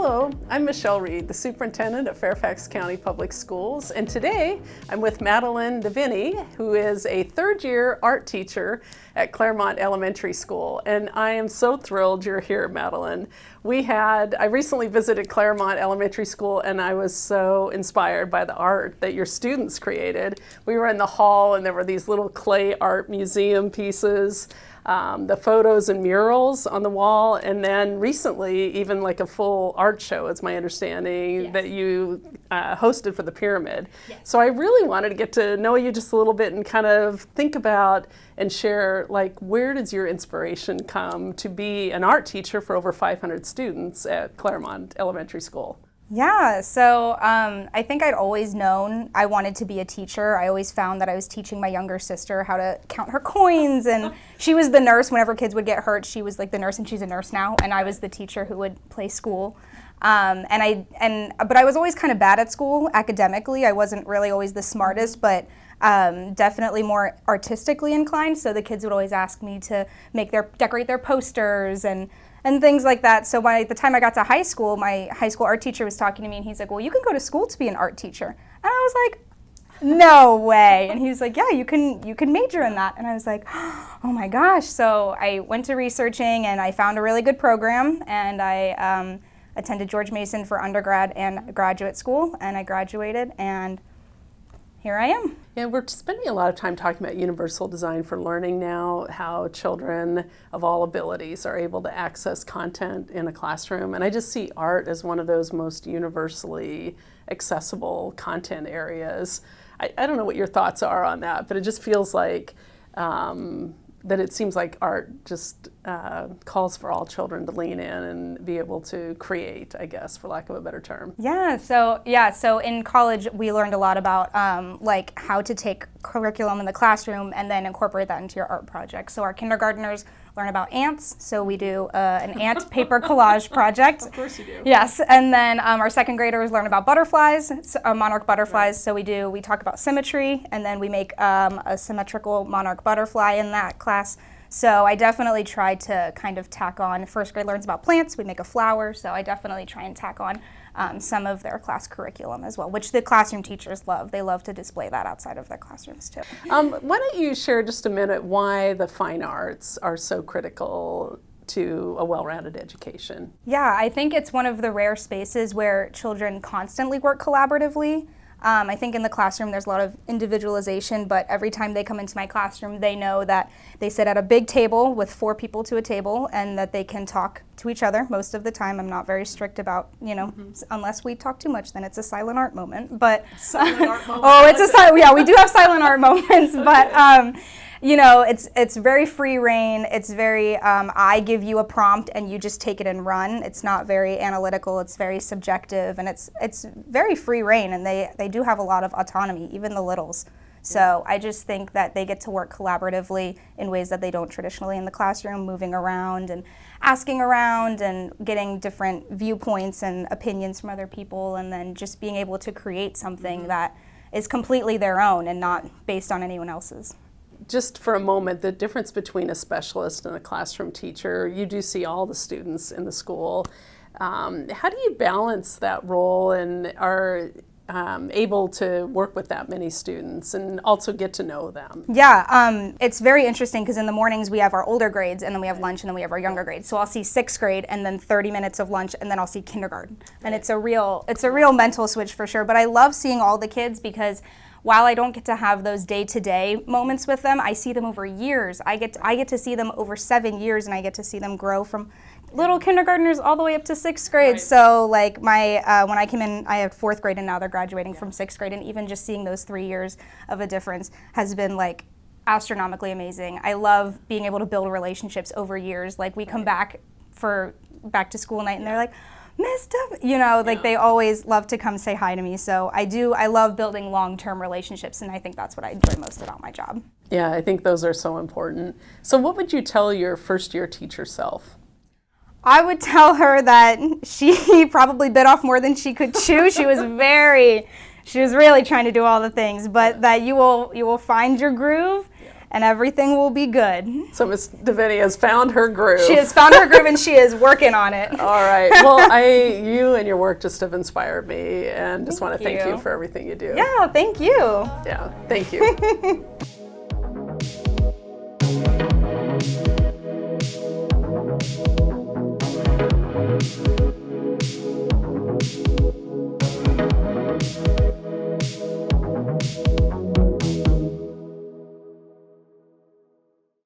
Hello, I'm Michelle Reed, the Superintendent of Fairfax County Public Schools, and today I'm with Madeline DeVinny, who is a third-year art teacher at Claremont Elementary School, and I am so thrilled you're here, Madeline. I recently visited Claremont Elementary School, and I was so inspired by the art that your students created. We were in the hall, and there were these little clay art museum pieces, the photos and murals on the wall, and then recently even like a full art show, it's my understanding, that you hosted for the Pyramid. Yes. So I really wanted to get to know you just a little bit and kind of think about and share, like, where does your inspiration come to be an art teacher for over 500 students at Claremont Elementary School? Yeah, so I think I'd always known I wanted to be a teacher. I always found that I was teaching my younger sister how to count her coins, and she was the nurse. Whenever kids would get hurt, she was like the nurse, and she's a nurse now, and I was the teacher who would play school. But I was always kind of bad at school academically. I wasn't really always the smartest, but definitely more artistically inclined. So the kids would always ask me to decorate their posters and things like that. So by the time I got to high school, my high school art teacher was talking to me, and he's like, well, you can go to school to be an art teacher. And I was like, no way. And he was like, yeah, you can major in that. And I was like, oh my gosh. So I went to researching, and I found a really good program, and I attended George Mason for undergrad and graduate school, and I graduated, and here I am. Yeah, we're spending a lot of time talking about universal design for learning now, how children of all abilities are able to access content in a classroom. And I just see art as one of those most universally accessible content areas. I don't know what your thoughts are on that, but it just feels like that it seems like art just calls for all children to lean in and be able to create, I guess, for lack of a better term. So in college we learned a lot about like how to take curriculum in the classroom and then incorporate that into your art project. So our kindergartners learn about ants, so we do an ant paper collage project. Of course you do. Yes, and then our second graders learn about butterflies, monarch butterflies. Right. So we talk about symmetry, and then we make a symmetrical monarch butterfly in that class. So I definitely try to kind of tack on, first grade learns about plants, we make a flower, so I definitely try and tack on some of their class curriculum as well, which the classroom teachers love. They love to display that outside of their classrooms too. Why don't you share just a minute why the fine arts are so critical to a well-rounded education? Yeah, I think it's one of the rare spaces where children constantly work collaboratively. I think in the classroom there's a lot of individualization, but every time they come into my classroom, they know that they sit at a big table with 4 people to a table, and that they can talk to each other most of the time. I'm not very strict about, unless we talk too much, then it's a silent art moment. But silent art moment. We do have silent art moments, but it's very free reign. It's very, I give you a prompt and you just take it and run. It's not very analytical. It's very subjective, and it's very free reign, and they do have a lot of autonomy, even the littles. So I just think that they get to work collaboratively in ways that they don't traditionally in the classroom, moving around and asking around and getting different viewpoints and opinions from other people, and then just being able to create something that is completely their own and not based on anyone else's. Just for a moment, the difference between a specialist and a classroom teacher, you do see all the students in the school. How do you balance that role and are able to work with that many students and also get to know them? Yeah, it's very interesting because in the mornings we have our older grades, and then we have lunch, and then we have our younger grades. So I'll see 6th grade and then 30 minutes of lunch, and then I'll see kindergarten. And it's a real mental switch for sure. But I love seeing all the kids because while I don't get to have those day-to-day moments with them, I see them over years. I get to see them over 7 years, and I get to see them grow from little kindergartners all the way up to 6th grade. Right. So like when I came in, I had 4th grade, and now they're graduating from 6th grade, and even just seeing those 3 years of a difference has been like astronomically amazing. I love being able to build relationships over years. Like we come back for back to school night, and they're like, Miss Duff, they always love to come say hi to me. So I love building long-term relationships, and I think that's what I enjoy most about my job. Yeah, I think those are so important. So what would you tell your first-year teacher self? I would tell her that she probably bit off more than she could chew. She was really trying to do all the things, but that you will find your groove, and everything will be good. So Miss Deviney has found her groove. She has found her groove and she is working on it. All right. Well, you and your work just have inspired me, and just want to thank you for everything you do. Yeah, thank you. Yeah, thank you.